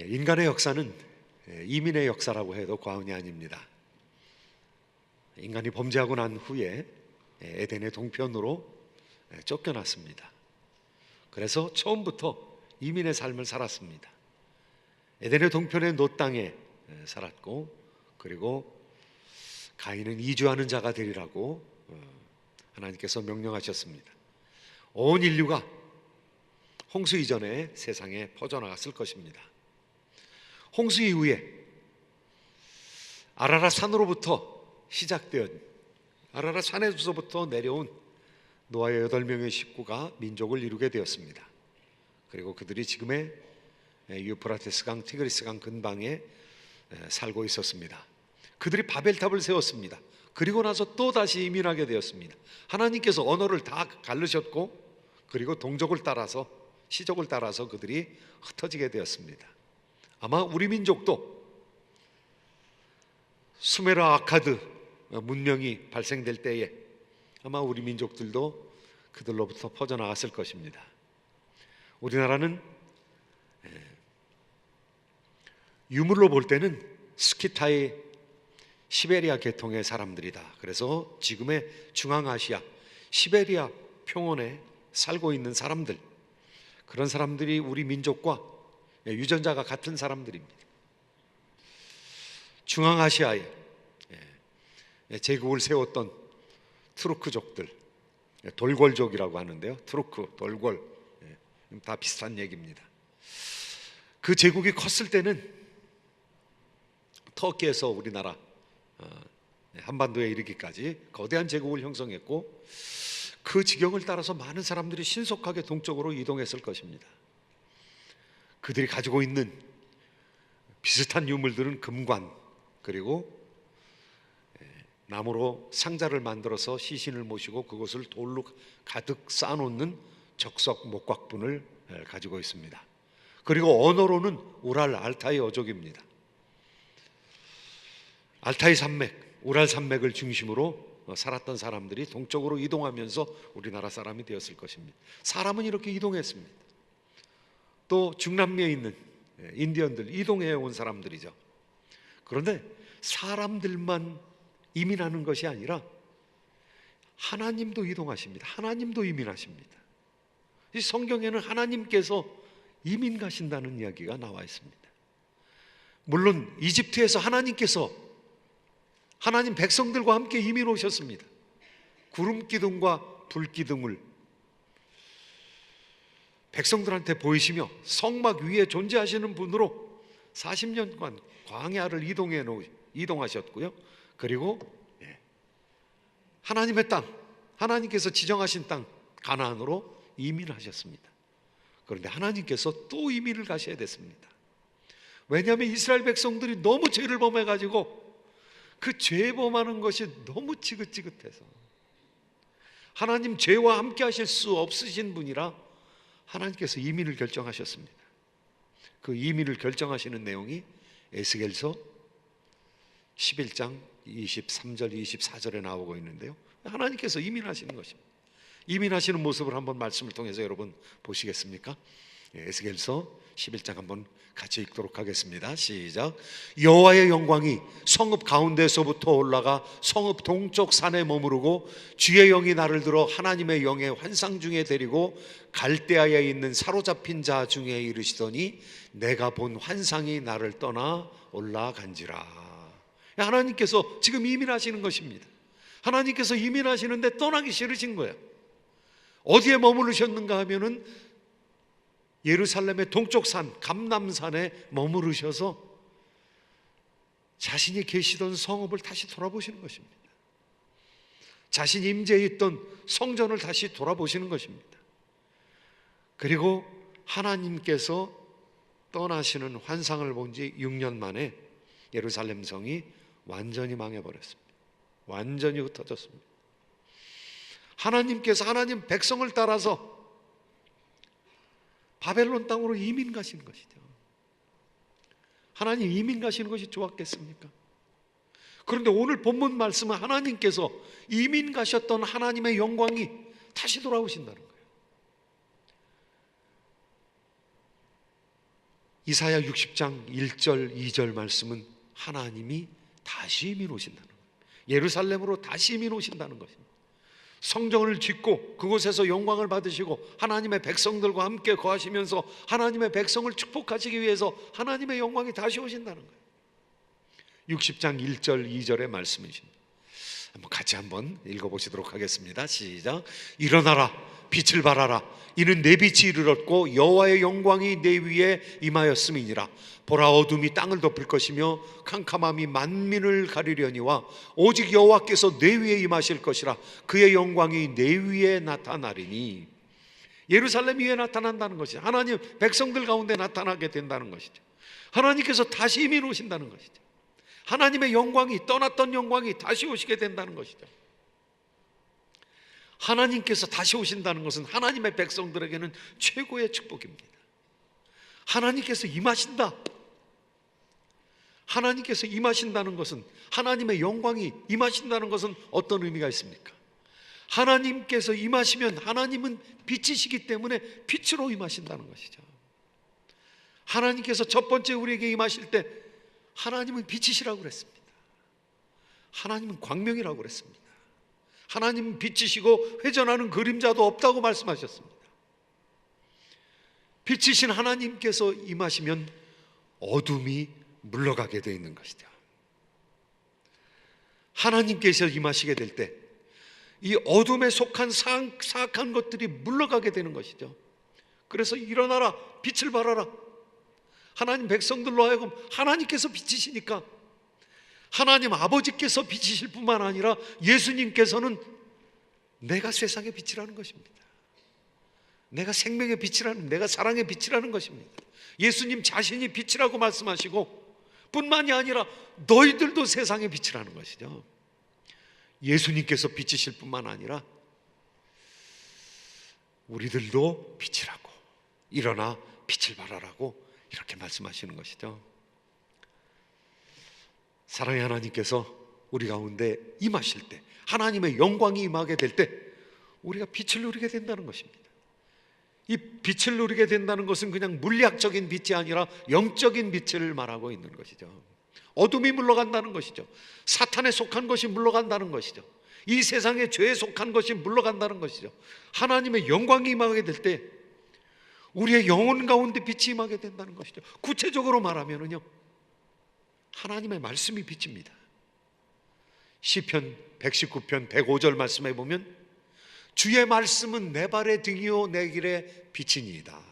인간의 역사는 이민의 역사라고 해도 과언이 아닙니다. 인간이 범죄하고 난 후에 에덴의 동편으로 쫓겨났습니다. 그래서 처음부터 이민의 삶을 살았습니다. 에덴의 동편의 노 땅에 살았고, 그리고 가인은 이주하는 자가 되리라고 하나님께서 명령하셨습니다. 온 인류가 홍수 이전에 세상에 퍼져나갔을 것입니다. 홍수 이후에 아라랏 산으로부터 시작된, 아라랏 산에서부터 내려온 노아의 8명의 식구가 민족을 이루게 되었습니다. 그리고 그들이 지금의 유프라테스 강, 티그리스 강 근방에 살고 있었습니다. 그들이 바벨탑을 세웠습니다. 그리고 나서 또 다시 이민하게 되었습니다. 하나님께서 언어를 다 가르셨고, 그리고 동족을 따라서, 시족을 따라서 그들이 흩어지게 되었습니다. 아마 우리 민족도 수메르 아카드 문명이 발생될 때에 아마 우리 민족들도 그들로부터 퍼져나갔을 것입니다. 우리나라는 유물로 볼 때는 스키타의 시베리아 계통의 사람들이다. 그래서 지금의 중앙아시아 시베리아 평원에 살고 있는 사람들, 그런 사람들이 우리 민족과 유전자가 같은 사람들입니다. 중앙아시아에 제국을 세웠던 투르크족들, 돌궐족이라고 하는데요, 투르크, 돌궐, 다 비슷한 얘기입니다. 그 제국이 컸을 때는 터키에서 우리나라 한반도에 이르기까지 거대한 제국을 형성했고, 그 지경을 따라서 많은 사람들이 신속하게 동쪽으로 이동했을 것입니다. 그들이 가지고 있는 비슷한 유물들은 금관, 그리고 나무로 상자를 만들어서 시신을 모시고 그것을 돌로 가득 쌓아놓는 적석 목곽분을 가지고 있습니다. 그리고 언어로는 우랄 알타이 어족입니다. 알타이 산맥, 우랄 산맥을 중심으로 살았던 사람들이 동쪽으로 이동하면서 우리나라 사람이 되었을 것입니다. 사람은 이렇게 이동했습니다. 또 중남미에 있는 인디언들, 이동해 온 사람들이죠. 그런데 사람들만 이민하는 것이 아니라 하나님도 이동하십니다. 하나님도 이민하십니다. 이 성경에는 하나님께서 이민 가신다는 이야기가 나와 있습니다. 물론 이집트에서 하나님께서 하나님 백성들과 함께 이민 오셨습니다. 구름 기둥과 불 기둥을 백성들한테 보이시며 성막 위에 존재하시는 분으로 40년간 광야를 이동하셨고요. 그리고 하나님의 땅, 하나님께서 지정하신 땅 가나안으로 이민하셨습니다. 그런데 하나님께서 또 이민을 가셔야 됐습니다. 왜냐하면 이스라엘 백성들이 너무 죄를 범해가지고 그 죄 범하는 것이 너무 지긋지긋해서 하나님 죄와 함께 하실 수 없으신 분이라 하나님께서 이민을 결정하셨습니다. 그 이민을 결정하시는 내용이 에스겔서 11장 23절 24절에 나오고 있는데요, 하나님께서 이민하시는 것입니다. 이민하시는 모습을 한번 말씀을 통해서 여러분 보시겠습니까? 에스겔서 11장 한번 같이 읽도록 하겠습니다. 시작. 여호와의 영광이 성읍 가운데서부터 올라가 성읍 동쪽 산에 머무르고 주의 영이 나를 들어 하나님의 영의 환상 중에 데리고 갈대아에 있는 사로잡힌 자 중에 이르시더니 내가 본 환상이 나를 떠나 올라간지라. 하나님께서 지금 이민하시는 것입니다. 하나님께서 이민하시는데 떠나기 싫으신 거예요. 어디에 머무르셨는가 하면은 예루살렘의 동쪽 산 감람산에 머무르셔서 자신이 계시던 성읍을 다시 돌아보시는 것입니다. 자신이 임재해 있던 성전을 다시 돌아보시는 것입니다. 그리고 하나님께서 떠나시는 환상을 본 지 6년 만에 예루살렘 성이 완전히 망해버렸습니다. 완전히 흩어졌습니다. 하나님께서 하나님 백성을 따라서 바벨론 땅으로 이민 가시는 것이죠. 하나님 이민 가시는 것이 좋았겠습니까? 그런데 오늘 본문 말씀은 하나님께서 이민 가셨던 하나님의 영광이 다시 돌아오신다는 거예요. 이사야 60장 1절 2절 말씀은 하나님이 다시 이민 오신다는 거예요. 예루살렘으로 다시 이민 오신다는 것입니다. 성전을 짓고 그곳에서 영광을 받으시고 하나님의 백성들과 함께 거하시면서 하나님의 백성을 축복하시기 위해서 하나님의 영광이 다시 오신다는 거예요. 60장 1절 2절의 말씀이십니다. 같이 한번 읽어보시도록 하겠습니다. 시작. 일어나라, 빛을 발하라. 이는 내 빛이 이르렀고 여호와의 영광이 내 위에 임하였음이니라. 보라, 어둠이 땅을 덮을 것이며 캄캄함이 만민을 가리려니와 오직 여호와께서 내 위에 임하실 것이라. 그의 영광이 내 위에 나타나리니. 예루살렘 위에 나타난다는 것이죠. 하나님 백성들 가운데 나타나게 된다는 것이죠. 하나님께서 다시 이민 오신다는 것이죠. 하나님의 영광이, 떠났던 영광이 다시 오시게 된다는 것이죠. 하나님께서 다시 오신다는 것은 하나님의 백성들에게는 최고의 축복입니다. 하나님께서 임하신다. 하나님께서 임하신다는 것은, 하나님의 영광이 임하신다는 것은 어떤 의미가 있습니까? 하나님께서 임하시면 하나님은 빛이시기 때문에 빛으로 임하신다는 것이죠. 하나님께서 첫 번째 우리에게 임하실 때 하나님은 빛이시라고 그랬습니다. 하나님은 광명이라고 그랬습니다. 하나님은 빛이시고 회전하는 그림자도 없다고 말씀하셨습니다. 빛이신 하나님께서 임하시면 어둠이 물러가게 되어 있는 것이죠. 하나님께서 임하시게 될 때 이 어둠에 속한 사악한 것들이 물러가게 되는 것이죠. 그래서 일어나라, 빛을 발하라. 하나님 백성들로 하여금 하나님께서 빛이시니까 하나님 아버지께서 빛이실 뿐만 아니라 예수님께서는 내가 세상의 빛이라는 것입니다. 내가 생명의 빛이라는, 내가 사랑의 빛이라는 것입니다. 예수님 자신이 빛이라고 말씀하시고 뿐만이 아니라 너희들도 세상의 빛이라는 것이죠. 예수님께서 빛이실 뿐만 아니라 우리들도 빛이라고, 일어나 빛을 발하라고 이렇게 말씀하시는 것이죠. 사랑의 하나님께서 우리 가운데 임하실 때, 하나님의 영광이 임하게 될 때 우리가 빛을 누리게 된다는 것입니다. 이 빛을 누리게 된다는 것은 그냥 물리학적인 빛이 아니라 영적인 빛을 말하고 있는 것이죠. 어둠이 물러간다는 것이죠. 사탄에 속한 것이 물러간다는 것이죠. 이 세상의 죄에 속한 것이 물러간다는 것이죠. 하나님의 영광이 임하게 될 때 우리의 영혼 가운데 빛이 임하게 된다는 것이죠. 구체적으로 말하면요, 하나님의 말씀이 빛입니다. 시편 119편 105절 말씀에 보면 주의 말씀은 내 발의 등이요 내 길의 빛이니이다.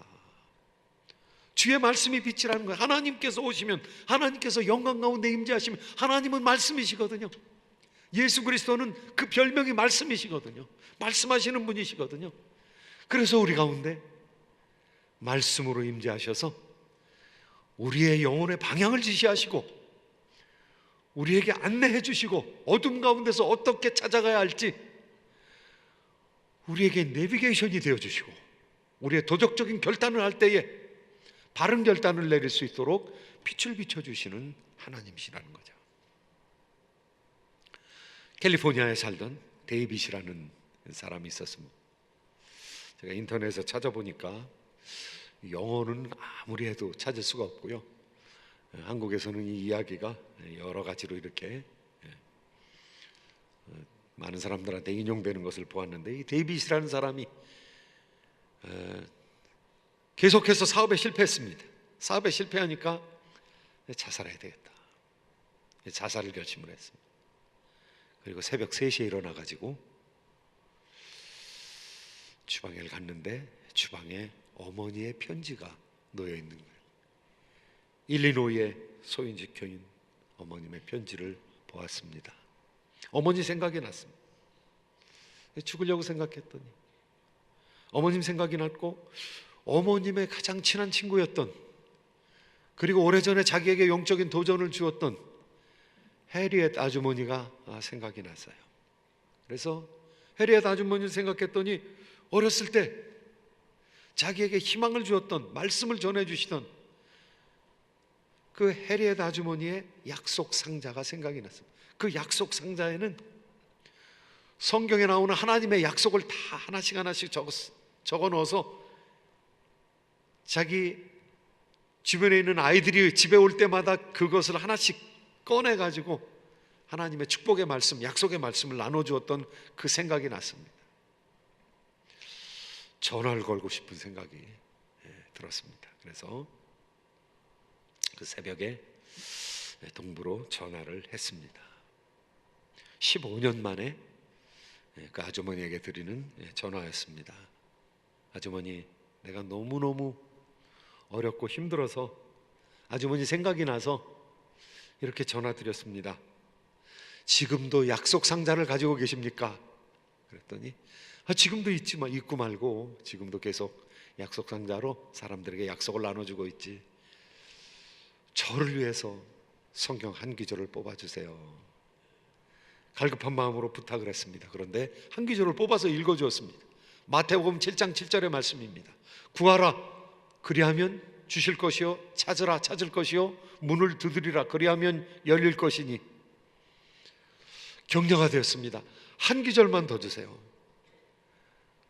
주의 말씀이 빛이라는 거예요. 하나님께서 오시면, 하나님께서 영광 가운데 임재하시면 하나님은 말씀이시거든요. 예수 그리스도는 그 별명이 말씀이시거든요. 말씀하시는 분이시거든요. 그래서 우리 가운데 말씀으로 임재하셔서 우리의 영혼의 방향을 지시하시고 우리에게 안내해 주시고 어둠 가운데서 어떻게 찾아가야 할지 우리에게 내비게이션이 되어 주시고 우리의 도덕적인 결단을 할 때에 바른 결단을 내릴 수 있도록 빛을 비춰주시는 하나님이시라는 거죠. 캘리포니아에 살던 데이빗이라는 사람이 있었습니다. 제가 인터넷에서 찾아보니까 영어는 아무리 해도 찾을 수가 없고요. 한국에서는 이 이야기가 여러 가지로 이렇게 많은 사람들한테 인용되는 것을 보았는데, 이 데이빗이라는 사람이 계속해서 사업에 실패했습니다. 사업에 실패하니까 자살해야 되겠다. 자살을 결심을 했습니다. 그리고 새벽 3시에 일어나가지고 주방에 갔는데 주방에 어머니의 편지가 놓여 있는 거예요. 일리노이의 소인지 교인 어머님의 편지를 보았습니다. 어머니 생각이 났습니다. 죽으려고 생각했더니 어머님 생각이 났고, 어머님의 가장 친한 친구였던, 그리고 오래전에 자기에게 영적인 도전을 주었던 해리엣 아주머니가 생각이 났어요. 그래서 해리엣 아주머니를 생각했더니 어렸을 때 자기에게 희망을 주었던, 말씀을 전해주시던 그 해리엣 아주머니의 약속 상자가 생각이 났습니다. 그 약속 상자에는 성경에 나오는 하나님의 약속을 다 하나씩 적어 넣어서 자기 주변에 있는 아이들이 집에 올 때마다 그것을 하나씩 꺼내가지고 하나님의 축복의 말씀, 약속의 말씀을 나눠주었던 그 생각이 났습니다. 전화를 걸고 싶은 생각이 들었습니다. 그래서 그 새벽에 동부로 전화를 했습니다. 15년 만에 그 아주머니에게 드리는 전화였습니다. 아주머니, 내가 너무너무 어렵고 힘들어서 아주머니 생각이 나서 이렇게 전화 드렸습니다. 지금도 약속 상자를 가지고 계십니까? 그랬더니 지금도 있지만 있고 말고 지금도 계속 약속 상자로 사람들에게 약속을 나눠주고 있지. 저를 위해서 성경 한 구절을 뽑아주세요. 갈급한 마음으로 부탁을 했습니다. 그런데 한 구절을 뽑아서 읽어주었습니다. 마태복음 7장 7절의 말씀입니다. 구하라 그리하면 주실 것이요, 찾으라 찾을 것이요, 문을 두드리라 그리하면 열릴 것이니. 격려가 되었습니다. 한 구절만 더 주세요.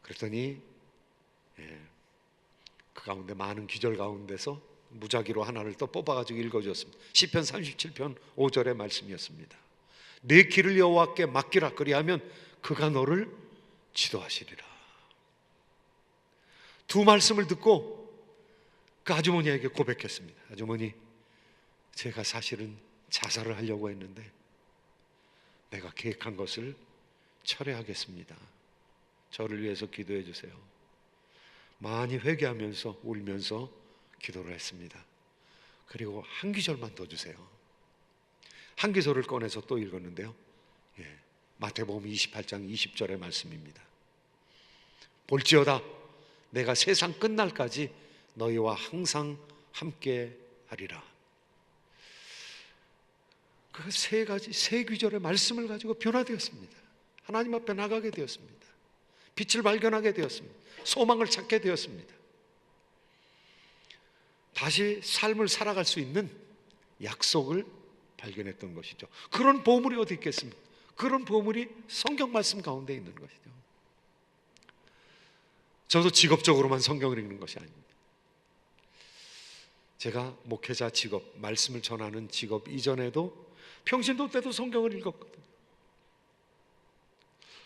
그랬더니 그 가운데 많은 구절 가운데서 무작위로 하나를 또 뽑아가지고 읽어주었습니다. 시편 37편 5절의 말씀이었습니다. 내 길을 여호와께 맡기라 그리하면 그가 너를 지도하시리라. 두 말씀을 듣고 그 아주머니에게 고백했습니다. 아주머니, 제가 사실은 자살을 하려고 했는데 내가 계획한 것을 철회하겠습니다. 저를 위해서 기도해 주세요. 많이 회개하면서 울면서 기도를 했습니다. 그리고 한 구절만 더 주세요. 한 구절을 꺼내서 또 읽었는데요. 마태복음 28장 20절의 말씀입니다. 볼지어다 내가 세상 끝날까지 너희와 항상 함께 하리라. 그 세 가지, 세 구절의 말씀을 가지고 변화되었습니다. 하나님 앞에 나가게 되었습니다. 빛을 발견하게 되었습니다. 소망을 찾게 되었습니다. 다시 삶을 살아갈 수 있는 약속을 발견했던 것이죠. 그런 보물이 어디 있겠습니까? 그런 보물이 성경 말씀 가운데 있는 것이죠. 저도 직업적으로만 성경을 읽는 것이 아닙니다. 제가 목회자 직업, 말씀을 전하는 직업 이전에도 평신도 때도 성경을 읽었거든요.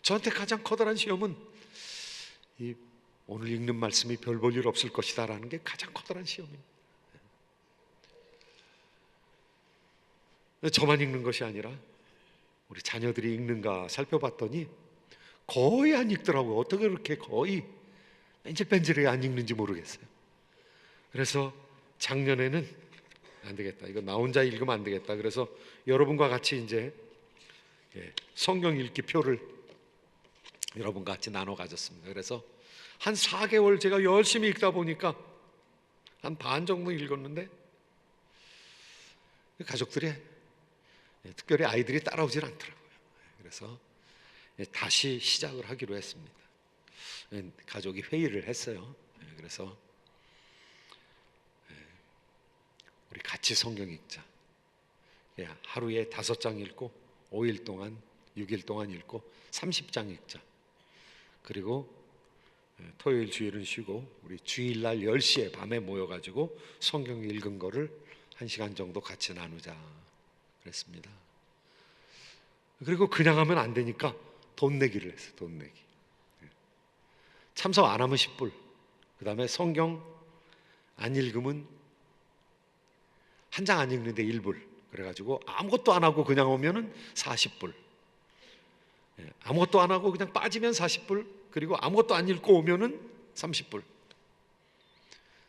저한테 가장 커다란 시험은 오늘 읽는 말씀이 별 볼 일 없을 것이다 라는 게 가장 커다란 시험입니다. 저만 읽는 것이 아니라 우리 자녀들이 읽는가 살펴봤더니 거의 안 읽더라고요. 어떻게 그렇게 거의 뺀질뺀질하게 안 읽는지 모르겠어요. 그래서 작년에는 안 되겠다, 이거 나 혼자 읽으면 안 되겠다. 그래서 여러분과 같이 이제 성경 읽기 표를 여러분과 같이 나눠 가졌습니다. 그래서 한 4개월 제가 열심히 읽다 보니까 한 반 정도 읽었는데 가족들이 특별히 아이들이 따라오질 않더라고요. 그래서 다시 시작을 하기로 했습니다. 가족이 회의를 했어요. 그래서 우리 같이 성경 읽자. 하루에 5장 읽고 5일 동안 6일 동안 읽고 30장 읽자. 그리고 토요일 주일은 쉬고 우리 주일날 10시에 밤에 모여가지고 성경 읽은 거를 1시간 정도 같이 나누자 그랬습니다. 그리고 그냥 하면 안 되니까 돈 내기를 했어요. 돈 내기. 참석 안 하면 10불, 그 다음에 성경 안 읽으면 한 장 안 읽는데 1불, 그래가지고 아무것도 안 하고 그냥 오면은 40불, 아무것도 안 하고 그냥 빠지면 40불, 그리고 아무것도 안 읽고 오면은 30불.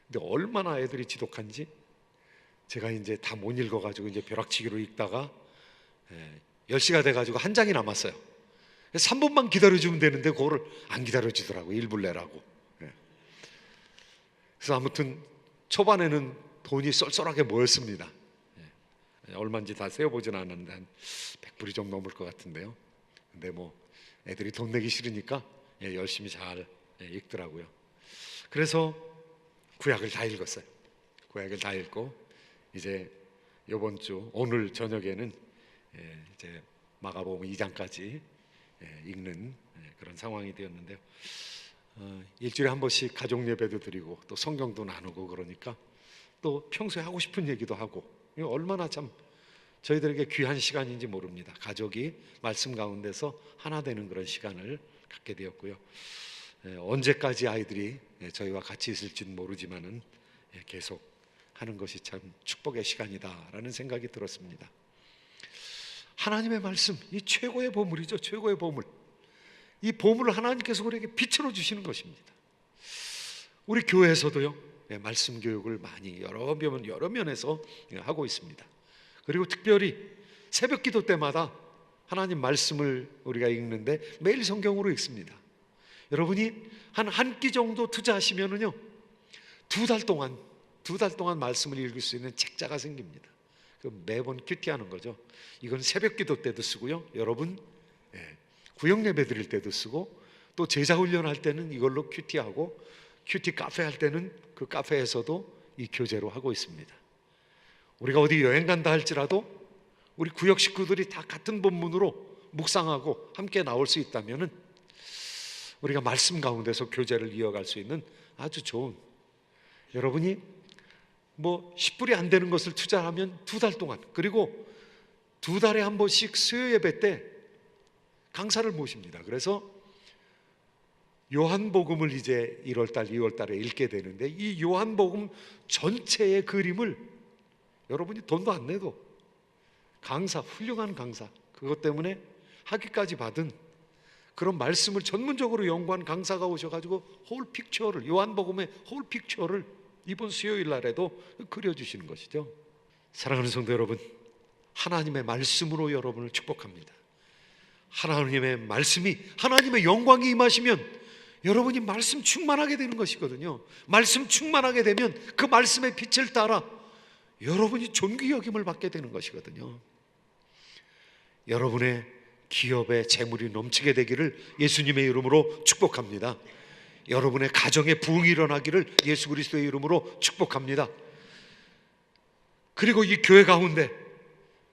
근데 얼마나 애들이 지독한지 제가 이제 다 못 읽어가지고 이제 벼락치기로 읽다가 10시가 돼가지고 한 장이 남았어요. 3분만 기다려주면 되는데 그거를 안 기다려주더라고요. 1불 내라고. 그래서 아무튼 초반에는 돈이 쏠쏠하게 모였습니다. 얼마인지 다 세어보진 않았는데 한 100불이 좀 넘을 것 같은데요. 근데 뭐 애들이 돈 내기 싫으니까 열심히 잘 읽더라고요. 그래서 구약을 다 읽었어요. 구약을 다 읽고 이제 이번 주 오늘 저녁에는 이제 마가복음 2장까지 읽는 그런 상황이 되었는데요. 일주일에 한 번씩 가족 예배도 드리고 또 성경도 나누고 그러니까 또 평소에 하고 싶은 얘기도 하고, 이거 얼마나 참 저희들에게 귀한 시간인지 모릅니다. 가족이 말씀 가운데서 하나 되는 그런 시간을 갖게 되었고요. 언제까지 아이들이 저희와 같이 있을지는 모르지만은 계속 하는 것이 참 축복의 시간이다라는 생각이 들었습니다. 하나님의 말씀, 이 최고의 보물이죠. 최고의 보물. 이 보물을 하나님께서 우리에게 빛으로 주시는 것입니다. 우리 교회에서도요, 말씀 교육을 많이 여러 면에서 하고 있습니다. 그리고 특별히 새벽 기도 때마다 하나님 말씀을 우리가 읽는데 매일 성경으로 읽습니다. 여러분이 한 끼 정도 투자하시면은요, 두 달 동안 말씀을 읽을 수 있는 책자가 생깁니다. 매번 큐티하는 거죠. 이건 새벽 기도 때도 쓰고요, 여러분 구역 예배 드릴 때도 쓰고, 또 제자 훈련할 때는 이걸로 큐티하고, 큐티 카페 할 때는 그 카페에서도 이 교재로 하고 있습니다. 우리가 어디 여행 간다 할지라도 우리 구역 식구들이 다 같은 본문으로 묵상하고 함께 나올 수 있다면은 우리가 말씀 가운데서 교제를 이어갈 수 있는 아주 좋은, 여러분이 뭐 10불이 안 되는 것을 투자하면 두 달 동안, 그리고 두 달에 한 번씩 수요 예배 때 강사를 모십니다. 그래서 요한복음을 이제 1월달, 2월달에 읽게 되는데, 이 요한복음 전체의 그림을 여러분이 돈도 안 내도 훌륭한 강사, 그것 때문에 학위까지 받은 그런 말씀을 전문적으로 연구한 강사가 오셔가지고 요한복음의 홀 픽처를 이번 수요일 날에도 그려주시는 것이죠. 사랑하는 성도 여러분, 하나님의 말씀으로 여러분을 축복합니다. 하나님의 말씀이, 하나님의 영광이 임하시면 여러분이 말씀 충만하게 되는 것이거든요. 말씀 충만하게 되면 그 말씀의 빛을 따라 여러분이 존귀 여김을 받게 되는 것이거든요. 여러분의 기업에 재물이 넘치게 되기를 예수님의 이름으로 축복합니다. 여러분의 가정에 부흥이 일어나기를 예수 그리스도의 이름으로 축복합니다. 그리고 이 교회 가운데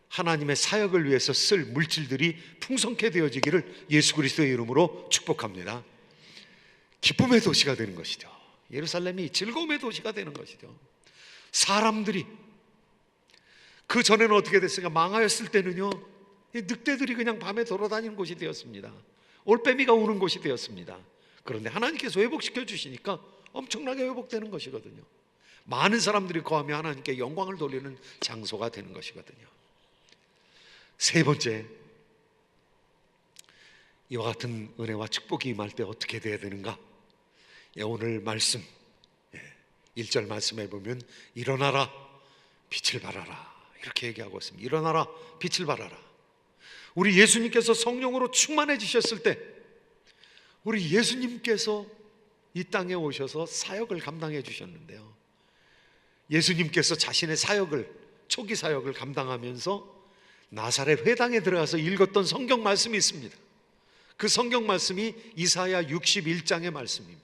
하나님의 사역을 위해서 쓸 물질들이 풍성케 되어지기를 예수 그리스도의 이름으로 축복합니다. 기쁨의 도시가 되는 것이죠. 예루살렘이 즐거움의 도시가 되는 것이죠. 사람들이, 그 전에는 어떻게 됐습니까? 망하였을 때는요, 늑대들이 그냥 밤에 돌아다니는 곳이 되었습니다. 올빼미가 우는 곳이 되었습니다. 그런데 하나님께서 회복시켜 주시니까 엄청나게 회복되는 것이거든요. 많은 사람들이 거하며 하나님께 영광을 돌리는 장소가 되는 것이거든요. 세 번째, 이와 같은 은혜와 축복이 임할 때 어떻게 돼야 되는가? 오늘 말씀 1절 말씀에 보면 일어나라 빛을 발하라 이렇게 얘기하고 있습니다. 일어나라 빛을 발하라. 우리 예수님께서 성령으로 충만해지셨을 때, 우리 예수님께서 이 땅에 오셔서 사역을 감당해 주셨는데요, 예수님께서 자신의 초기 사역을 감당하면서 나사렛 회당에 들어가서 읽었던 성경 말씀이 있습니다. 그 성경 말씀이 이사야 61장의 말씀입니다.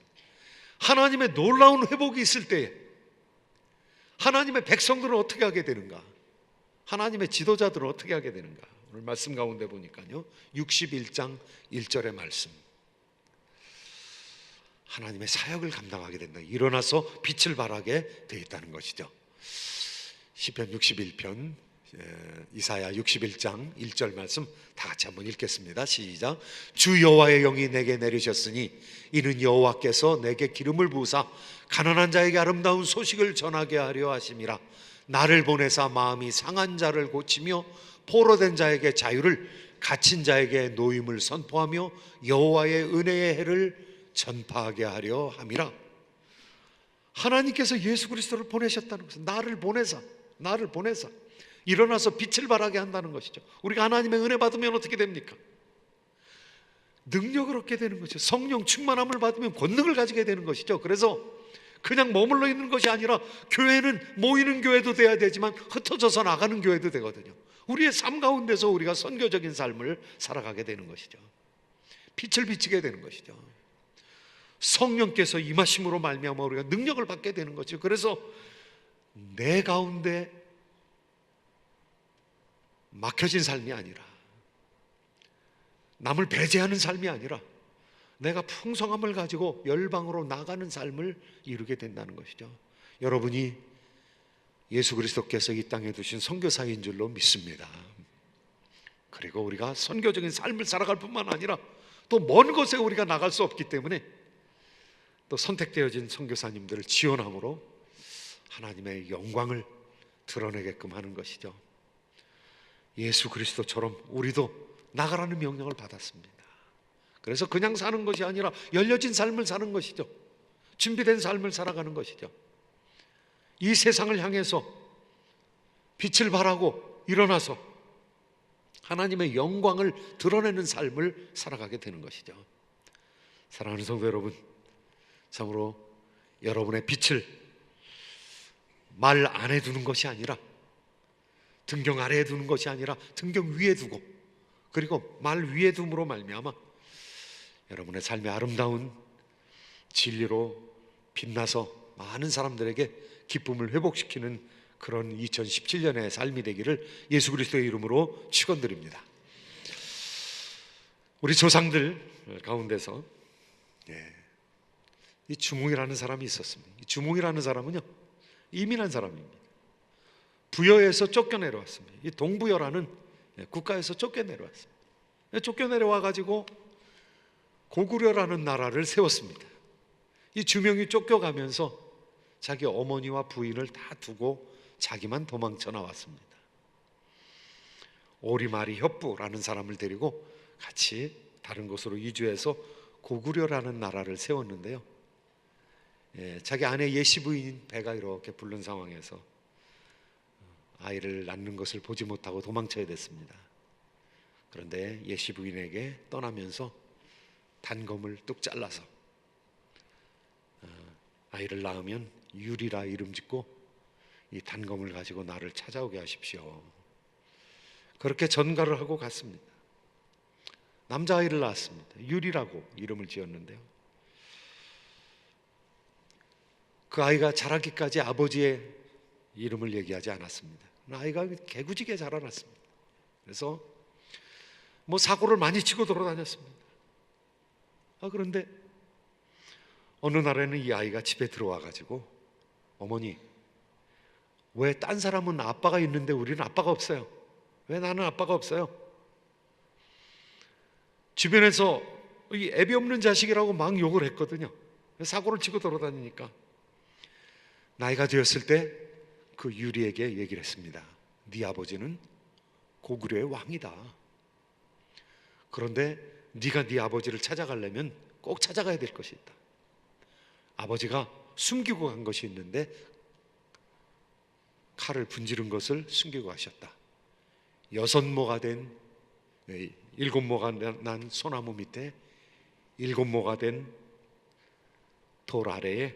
하나님의 놀라운 회복이 있을 때에 하나님의 백성들은 어떻게 하게 되는가? 하나님의 지도자들은 어떻게 하게 되는가? 오늘 말씀 가운데 보니까요, 61장 1절의 말씀, 하나님의 사역을 감당하게 된다. 일어나서 빛을 발하게 되어 있다는 것이죠. 시편 61편 이사야 61장 1절 말씀 다 같이 한번 읽겠습니다. 시작. 주 여호와의 영이 내게 내리셨으니 이는 여호와께서 내게 기름을 부으사 가난한 자에게 아름다운 소식을 전하게 하려 하심이라. 나를 보내사 마음이 상한 자를 고치며 포로된 자에게 자유를, 갇힌 자에게 노임을 선포하며 여호와의 은혜의 해를 전파하게 하려 함이라. 하나님께서 예수 그리스도를 보내셨다는 것은 나를 보내사 일어나서 빛을 발하게 한다는 것이죠. 우리가 하나님의 은혜 받으면 어떻게 됩니까? 능력을 얻게 되는 거죠. 성령 충만함을 받으면 권능을 가지게 되는 것이죠. 그래서 그냥 머물러 있는 것이 아니라 교회는 모이는 교회도 돼야 되지만 흩어져서 나가는 교회도 되거든요. 우리의 삶 가운데서 우리가 선교적인 삶을 살아가게 되는 것이죠. 빛을 비치게 되는 것이죠. 성령께서 임하심으로 말미암아 우리가 능력을 받게 되는 거죠. 그래서 내 가운데 막혀진 삶이 아니라, 남을 배제하는 삶이 아니라 내가 풍성함을 가지고 열방으로 나가는 삶을 이루게 된다는 것이죠. 여러분이 예수 그리스도께서 이 땅에 두신 선교사인 줄로 믿습니다. 그리고 우리가 선교적인 삶을 살아갈 뿐만 아니라 또 먼 곳에 우리가 나갈 수 없기 때문에 또 선택되어진 선교사님들을 지원함으로 하나님의 영광을 드러내게끔 하는 것이죠. 예수 그리스도처럼 우리도 나가라는 명령을 받았습니다. 그래서 그냥 사는 것이 아니라 열려진 삶을 사는 것이죠. 준비된 삶을 살아가는 것이죠. 이 세상을 향해서 빛을 발하고 일어나서 하나님의 영광을 드러내는 삶을 살아가게 되는 것이죠. 사랑하는 성도 여러분, 참으로 여러분의 빛을 말 안에 두는 것이 아니라, 등경 아래에 두는 것이 아니라 등경 위에 두고, 그리고 말 위에 둠으로 말미암아 여러분의 삶의 아름다운 진리로 빛나서 많은 사람들에게 기쁨을 회복시키는 그런 2017년의 삶이 되기를 예수 그리스도의 이름으로 축원드립니다. 우리 조상들 가운데서 이 주몽이라는 사람이 있었습니다. 이 주몽이라는 사람은요, 이민한 사람입니다. 부여에서 쫓겨내려왔습니다. 이 동부여라는 국가에서 쫓겨내려왔습니다. 쫓겨내려와 가지고 고구려라는 나라를 세웠습니다. 이 주명이 쫓겨가면서 자기 어머니와 부인을 다 두고 자기만 도망쳐 나왔습니다. 오리마리 협부라는 사람을 데리고 같이 다른 곳으로 이주해서 고구려라는 나라를 세웠는데요, 자기 아내 예시 부인 배가 이렇게 부른 상황에서 아이를 낳는 것을 보지 못하고 도망쳐야 됐습니다. 그런데 예시 부인에게 떠나면서 단검을 뚝 잘라서 아이를 낳으면 유리라 이름 짓고 이 단검을 가지고 나를 찾아오게 하십시오. 그렇게 전가를 하고 갔습니다. 남자아이를 낳았습니다. 유리라고 이름을 지었는데요, 그 아이가 자라기까지 아버지의 이름을 얘기하지 않았습니다. 아이가 개구지게 자라났습니다. 그래서 사고를 많이 치고 돌아다녔습니다. 그런데 어느 날에는 이 아이가 집에 들어와 가지고, 어머니, 왜 딴 사람은 아빠가 있는데 우리는 아빠가 없어요? 왜 나는 아빠가 없어요? 주변에서 이 애비 없는 자식이라고 막 욕을 했거든요. 사고를 치고 돌아다니니까 나이가 되었을 때 그 유리에게 얘기를 했습니다. 네 아버지는 고구려의 왕이다. 그런데 네가 네 아버지를 찾아가려면 꼭 찾아가야 될 것이 있다. 아버지가 숨기고 간 것이 있는데 칼을 분지른 것을 숨기고 가셨다. 6모가 된 7모가 난 소나무 밑에 7모가 된 돌 아래에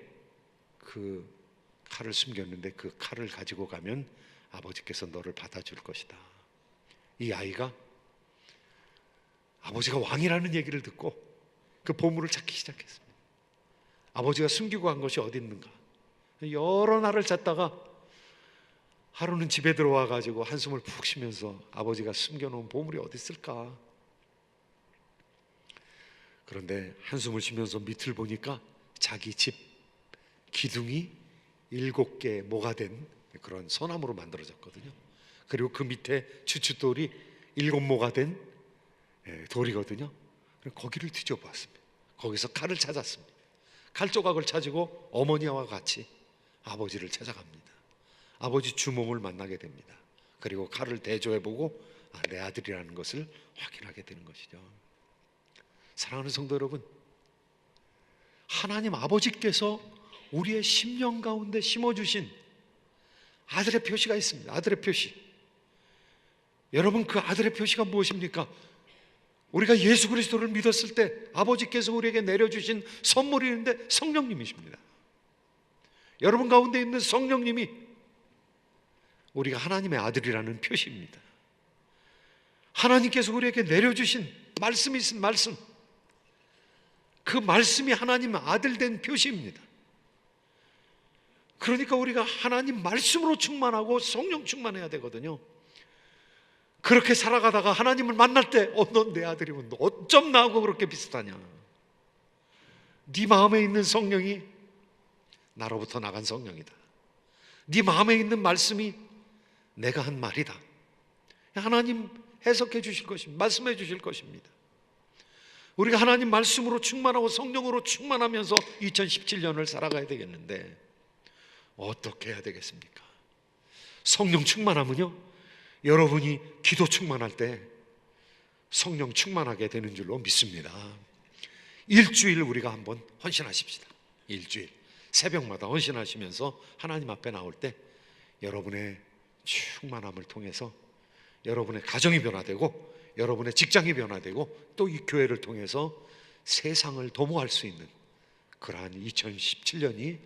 그 칼을 숨겼는데 그 칼을 가지고 가면 아버지께서 너를 받아줄 것이다. 이 아이가 아버지가 왕이라는 얘기를 듣고 그 보물을 찾기 시작했습니다. 아버지가 숨기고 간 것이 어디 있는가, 여러 날을 찾다가 하루는 집에 들어와 가지고 한숨을 푹 쉬면서 아버지가 숨겨놓은 보물이 어디 있을까. 그런데 한숨을 쉬면서 밑을 보니까 자기 집 기둥이 7개 모가 된 그런 소나무로 만들어졌거든요. 그리고 그 밑에 추춧돌이 7모가 된 돌이거든요. 거기를 뒤져보았습니다. 거기서 칼을 찾았습니다. 칼 조각을 찾고 어머니와 같이 아버지를 찾아갑니다. 아버지 주몽을 만나게 됩니다. 그리고 칼을 대조해보고 내 아들이라는 것을 확인하게 되는 것이죠. 사랑하는 성도 여러분, 하나님 아버지께서 우리의 심령 가운데 심어주신 아들의 표시가 있습니다. 아들의 표시. 여러분, 그 아들의 표시가 무엇입니까? 우리가 예수 그리스도를 믿었을 때 아버지께서 우리에게 내려주신 선물이 있는데 성령님이십니다. 여러분 가운데 있는 성령님이 우리가 하나님의 아들이라는 표시입니다. 하나님께서 우리에게 내려주신 말씀이 있습니다. 말씀. 그 말씀이 하나님 아들 된 표시입니다. 그러니까 우리가 하나님 말씀으로 충만하고 성령 충만해야 되거든요. 그렇게 살아가다가 하나님을 만날 때 넌 내 아들이면 너 어쩜 나하고 그렇게 비슷하냐. 네 마음에 있는 성령이 나로부터 나간 성령이다. 네 마음에 있는 말씀이 내가 한 말이다. 하나님 해석해 주실 것입니다. 말씀해 주실 것입니다. 우리가 하나님 말씀으로 충만하고 성령으로 충만하면서 2017년을 살아가야 되겠는데 어떻게 해야 되겠습니까? 성령 충만하면요, 여러분이 기도 충만할 때 성령 충만하게 되는 줄로 믿습니다. 일주일 우리가 한번 헌신하십시다. 일주일 새벽마다 헌신하시면서 하나님 앞에 나올 때 여러분의 충만함을 통해서 여러분의 가정이 변화되고 여러분의 직장이 변화되고 또 이 교회를 통해서 세상을 도모할 수 있는 그러한 2017년이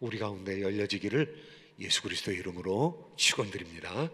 우리 가운데 열려지기를 예수 그리스도의 이름으로 축원드립니다.